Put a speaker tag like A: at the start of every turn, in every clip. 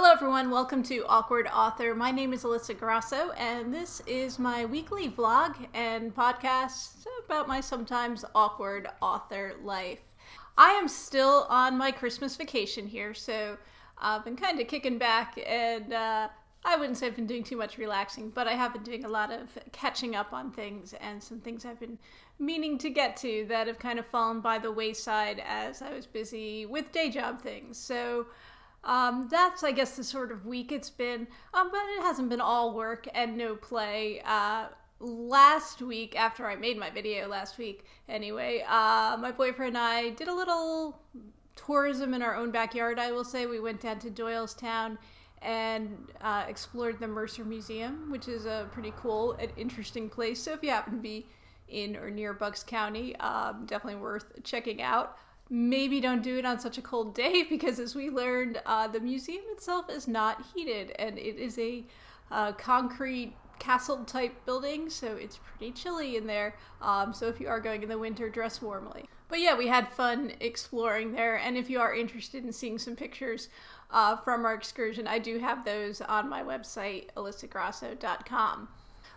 A: Hello everyone, welcome to Awkward Author. My name is Alyssa Grasso, and this is my weekly vlog and podcast about my sometimes awkward author life. I am still on my Christmas vacation here, so I've been kind of kicking back, and I wouldn't say I've been doing too much relaxing, but I have been doing a lot of catching up on things and some things I've been meaning to get to that have kind of fallen by the wayside as I was busy with day job things. So that's, I guess, the sort of week it's been, but it hasn't been all work and no play. Last week, after I made my video last week, anyway, my boyfriend and I did a little tourism in our own backyard, I will say. We went down to Doylestown and explored the Mercer Museum, which is a pretty cool and interesting place. So if you happen to be in or near Bucks County, definitely worth checking out. Maybe don't do it on such a cold day because, as we learned, the museum itself is not heated, and it is a concrete castle type building, so it's pretty chilly in there. So if you are going in the winter, dress warmly. But yeah, we had fun exploring there, and if you are interested in seeing some pictures from our excursion, I do have those on my website, alyssagrasso.com.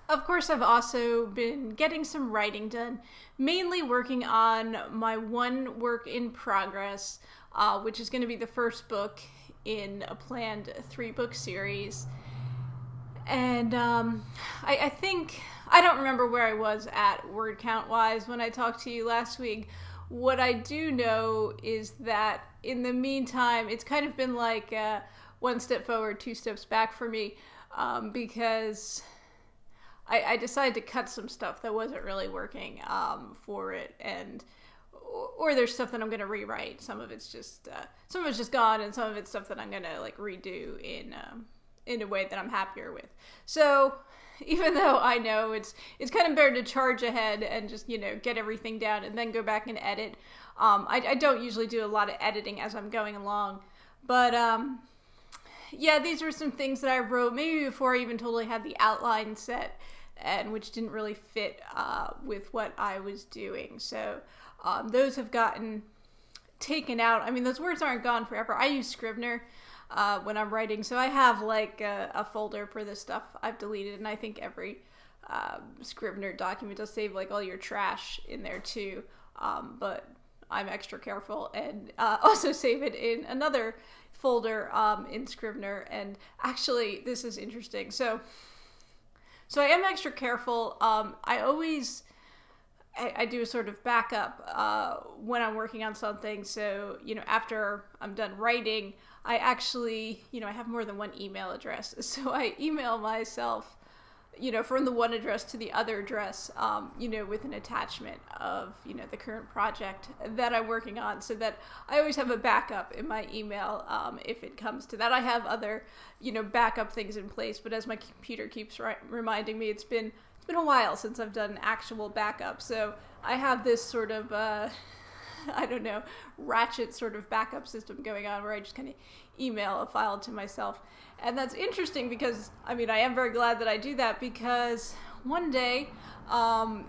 A: Of course, I've also been getting some writing done, mainly working on my one work in progress, which is going to be the first book in a planned 3-book series. And I think, I don't remember where I was at word count wise when I talked to you last week. What I do know is that in the meantime, it's kind of been like one step forward, 2 steps back for me, because I decided to cut some stuff that wasn't really working for it, and or there's stuff that I'm gonna rewrite. Some of it's just gone, and some of it's stuff that I'm gonna like redo in a way that I'm happier with. So even though I know it's kind of better to charge ahead and just, you know, get everything down and then go back and edit. I don't usually do a lot of editing as I'm going along, but yeah, these were some things that I wrote maybe before I even totally had the outline set, and which didn't really fit with what I was doing. So those have gotten taken out. I mean, those words aren't gone forever. I use Scrivener when I'm writing, so I have like a folder for this stuff I've deleted, and I think every Scrivener document does save like all your trash in there too, but I'm extra careful and also save it in another folder in Scrivener. And actually, this is interesting. So I am extra careful. I do a sort of backup when I'm working on something. So, you know, after I'm done writing, I actually, you know, I have more than one email address. So I email myself, you know, from the one address to the other address, you know, with an attachment of, you know, the current project that I'm working on, so that I always have a backup in my email if it comes to that. I have other, you know, backup things in place, but as my computer keeps reminding me, it's been a while since I've done an actual backup. So I have this sort of, I don't know, ratchet sort of backup system going on where I just kind of email a file to myself. And that's interesting because, I mean, I am very glad that I do that, because one day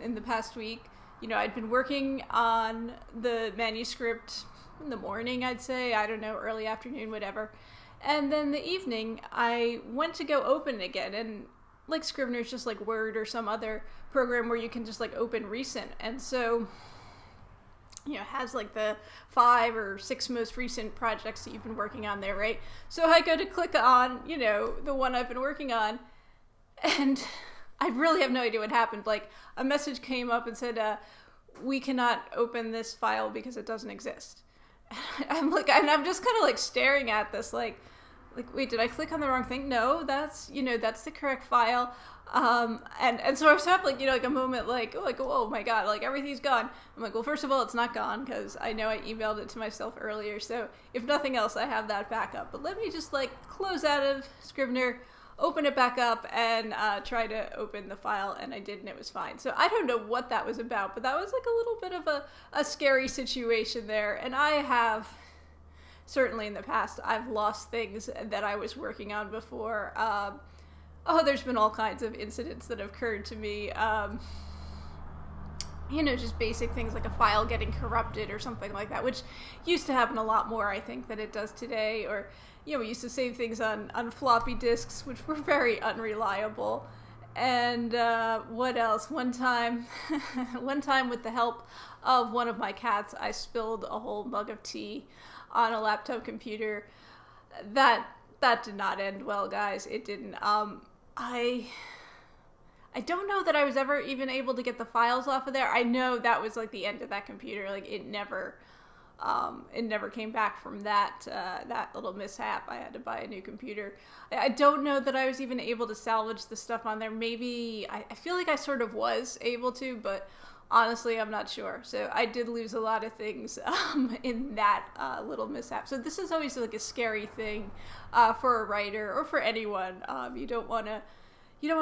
A: in the past week, you know, I'd been working on the manuscript in the morning, I'd say, I don't know, early afternoon, whatever. And then the evening, I went to go open it again, and like Scrivener's just like Word or some other program where you can just like open recent. And so, you know, it has like the 5 or 6 most recent projects that you've been working on there, right? So I go to click on, you know, the one I've been working on, and I really have no idea what happened. Like, a message came up and said, we cannot open this file because it doesn't exist. I'm like, and I'm just kind of like staring at this, like, wait, did I click on the wrong thing? No, that's, you know, that's the correct file. And so I was having, like, you know, like a moment like, oh my God, like everything's gone. I'm like, well, first of all, it's not gone because I know I emailed it to myself earlier. So if nothing else, I have that backup. But let me just like close out of Scrivener, open it back up, and try to open the file. And I did, and it was fine. So I don't know what that was about, but that was like a little bit of a scary situation there. And I have, certainly in the past, I've lost things that I was working on before. There's been all kinds of incidents that have occurred to me. You know, just basic things like a file getting corrupted or something like that, which used to happen a lot more, I think, than it does today. Or, we used to save things on floppy disks, which were very unreliable. And what else? One time with the help of one of my cats, I spilled a whole mug of tea on a laptop computer. That did not end well, guys. It didn't. I don't know that I was ever even able to get the files off of there. I know that was like the end of that computer. Like it never came back from that little mishap. I had to buy a new computer. I don't know that I was even able to salvage the stuff on there. Maybe I feel like I sort of was able to, but honestly, I'm not sure. So I did lose a lot of things in that little mishap. So this is always like a scary thing for a writer or for anyone. You don't want to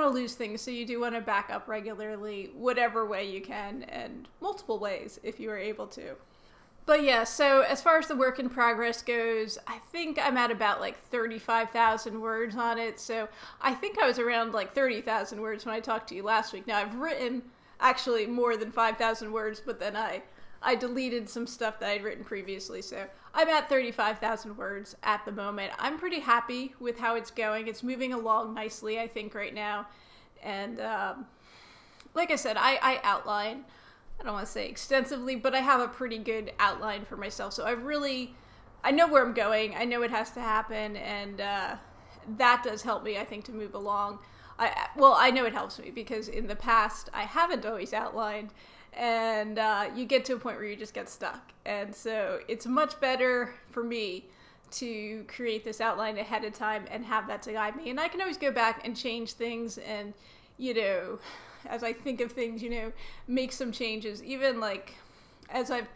A: lose things, so you do want to back up regularly, whatever way you can, and multiple ways if you are able to. But yeah, so as far as the work in progress goes, I think I'm at about like 35,000 words on it. So I think I was around like 30,000 words when I talked to you last week. Now I've written actually more than 5,000 words, but then I deleted some stuff that I'd written previously. So I'm at 35,000 words at the moment. I'm pretty happy with how it's going. It's moving along nicely, I think, right now. And like I said, I outline. I don't want to say extensively, but I have a pretty good outline for myself. So I know where I'm going. I know it has to happen, and that does help me, I think, to move along. I know it helps me because in the past I haven't always outlined, and you get to a point where you just get stuck. And so it's much better for me to create this outline ahead of time and have that to guide me. And I can always go back and change things and, as I think of things, make some changes. Even like, as I've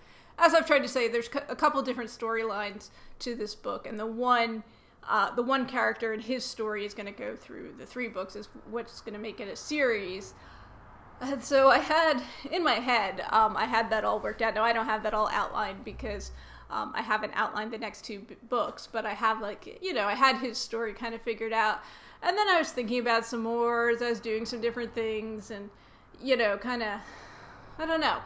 A: tried to say, there's a couple different storylines to this book, and the one character in his story is going to go through the 3 books, is what's going to make it a series. And so I had, in my head, I had that all worked out. Now, I don't have that all outlined because I haven't outlined the next 2 books, but I have I had his story kind of figured out. And then I was thinking about some more as I was doing some different things, and, kind of, I don't know,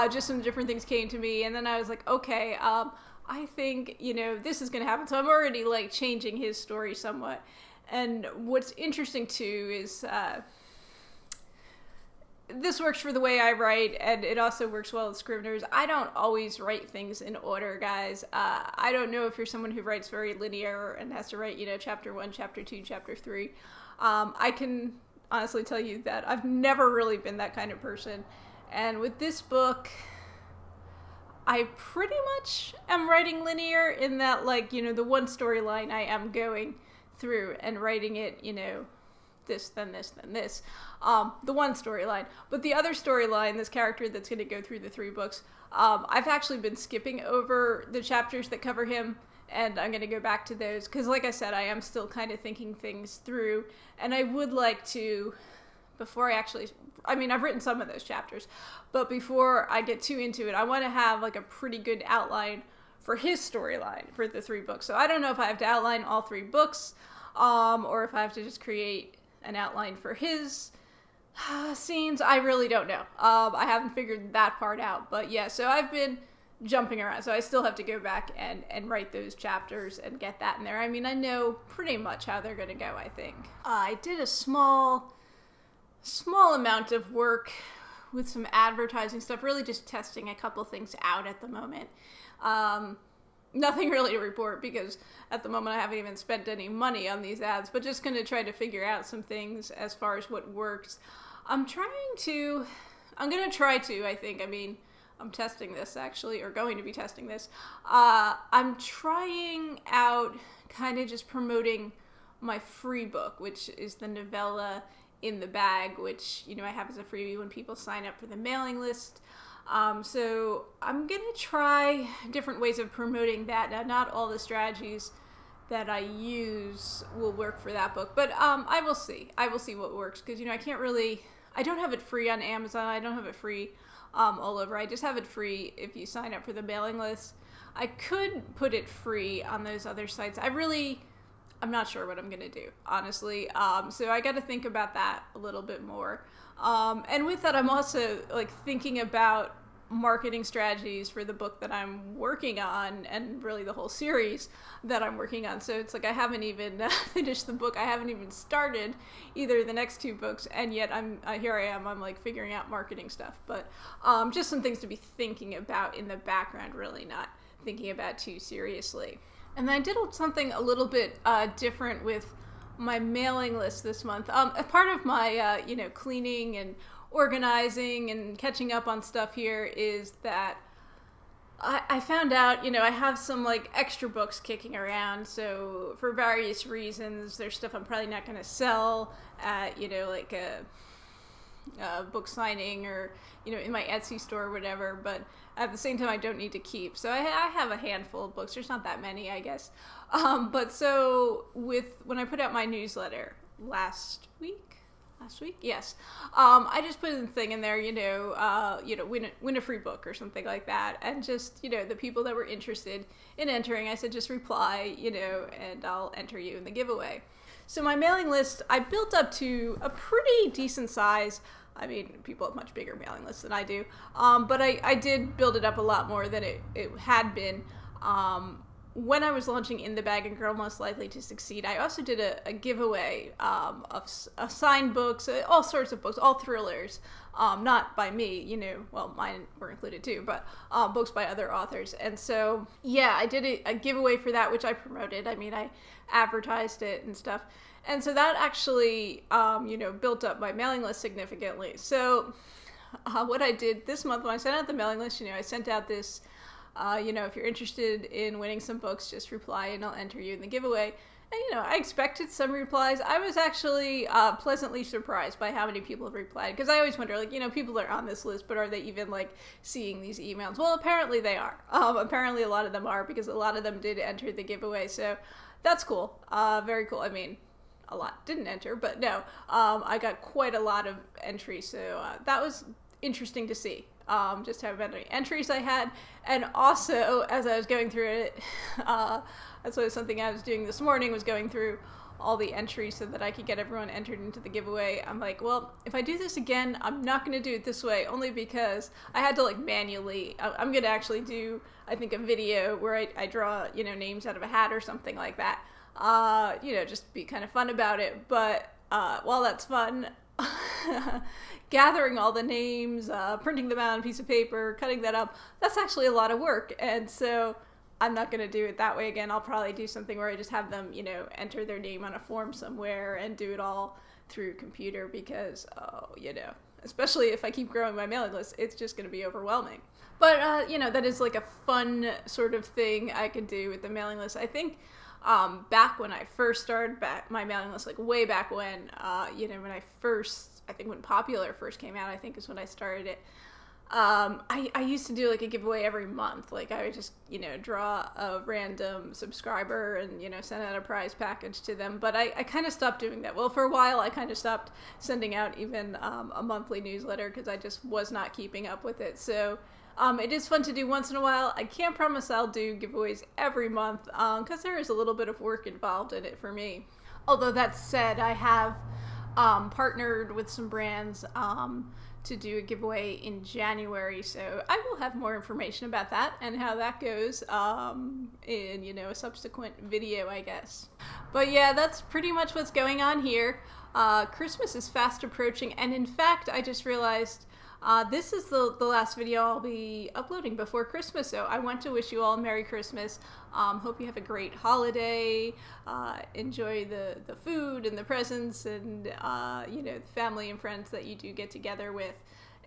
A: just some different things came to me. And then I was like, okay, I think, this is going to happen. So I'm already changing his story somewhat. And what's interesting too is, this works for the way I write, and it also works well with Scriveners. I don't always write things in order, guys. I don't know if you're someone who writes very linear and has to write, chapter 1, chapter 2, chapter 3. I can honestly tell you that I've never really been that kind of person. And with this book, I pretty much am writing linear in that, the one storyline I am going through and writing it, this, then this, then this. The one storyline. But the other storyline, this character that's going to go through the 3 books, I've actually been skipping over the chapters that cover him, and I'm going to go back to those, because like I said, I am still kind of thinking things through, and I would like to, before I've written some of those chapters, but before I get too into it, I want to have a pretty good outline for his storyline for the 3 books. So I don't know if I have to outline all 3 books, or if I have to just create an outline for his scenes. I really don't know. I haven't figured that part out, but yeah, so I've been jumping around, so I still have to go back and write those chapters and get that in there. I know pretty much how they're gonna go, I think. I did a small amount of work with some advertising stuff, really just testing a couple things out at the moment. Nothing really to report because at the moment I haven't even spent any money on these ads, but just going to try to figure out some things as far as what works. I'm going to try to, I think. I'm testing this actually, or going to be testing this. I'm trying out kind of just promoting my free book, which is the novella In the Bag, which, I have as a freebie when people sign up for the mailing list. So I'm going to try different ways of promoting that. Now, not all the strategies that I use will work for that book, but I will see. I will see what works, because, I don't have it free on Amazon. I don't have it free all over. I just have it free if you sign up for the mailing list. I could put it free on those other sites. I'm not sure what I'm going to do, honestly. So I got to think about that a little bit more. And with that, I'm also thinking about marketing strategies for the book that I'm working on, and really the whole series that I'm working on. So it's like I haven't even finished the book. I haven't even started either of the next two books, and yet here I am. I'm like figuring out marketing stuff, but just some things to be thinking about in the background, really not thinking about too seriously. And then I did something a little bit different with my mailing list this month. A part of my cleaning and organizing and catching up on stuff here is that I found out, I have some like extra books kicking around. So for various reasons, there's stuff I'm probably not going to sell at, like a book signing or, in my Etsy store or whatever. But at the same time, I don't need to keep. So I have a handful of books. There's not that many, I guess. But so when I put out my newsletter last week, yes. I just put a thing in there, win a free book or something like that. And just, the people that were interested in entering, I said, just reply, and I'll enter you in the giveaway. So my mailing list, I built up to a pretty decent size. I mean, people have much bigger mailing lists than I do. But I did build it up a lot more than it had been. When I was launching In the Bag and Girl Most Likely to Succeed, I also did a giveaway of signed books, all sorts of books, all thrillers, not by me, well, mine were included too, but books by other authors. And so, yeah, I did a giveaway for that, which I promoted. I mean, I advertised it and stuff. And so that actually, built up my mailing list significantly. So what I did this month when I sent out the mailing list, I sent out this, if you're interested in winning some books, just reply and I'll enter you in the giveaway. And, I expected some replies. I was actually pleasantly surprised by how many people have replied. Because I always wonder, people are on this list, but are they even, seeing these emails? Well, apparently they are. Apparently a lot of them are, because a lot of them did enter the giveaway. So that's cool. Very cool. I mean, a lot didn't enter, but no. I got quite a lot of entries. So that was interesting to see. Just how many entries I had. And also, as I was going through it, that's something I was doing this morning, was going through all the entries so that I could get everyone entered into the giveaway. I'm like, well, if I do this again, I'm not going to do it this way, only because I had to manually, I'm going to actually do, I think, a video where I draw, names out of a hat or something like that, just to be kind of fun about it. But while that's fun, gathering all the names, printing them out on a piece of paper, cutting that up, that's actually a lot of work. And so I'm not going to do it that way again. I'll probably do something where I just have them, enter their name on a form somewhere and do it all through computer, because, especially if I keep growing my mailing list, it's just going to be overwhelming. But, that is a fun sort of thing I could do with the mailing list. I think back when I first started my mailing list, way back when, when Popular first came out, I think is when I started it. I used to do a giveaway every month. I would just, draw a random subscriber and, send out a prize package to them. But I kind of stopped doing that. Well, for a while, I kind of stopped sending out even a monthly newsletter, because I just was not keeping up with it. So it is fun to do once in a while. I can't promise I'll do giveaways every month, because there is a little bit of work involved in it for me. Although that said, I have partnered with some brands to do a giveaway in January, so I will have more information about that and how that goes in a subsequent video, I guess. But yeah, that's pretty much what's going on here. Christmas is fast approaching, and in fact, I just realized this is the last video I'll be uploading before Christmas, so I want to wish you all a Merry Christmas. Hope you have a great holiday. Enjoy the food and the presents and, the family and friends that you do get together with.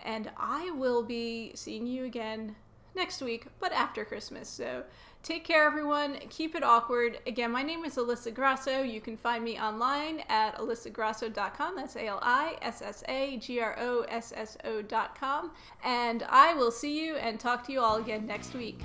A: And I will be seeing you again next week, but after Christmas. So take care, everyone. Keep it awkward. Again, my name is Alyssa Grasso. You can find me online at alyssagrasso.com. That's ALISSAGROSSO.com. And I will see you and talk to you all again next week.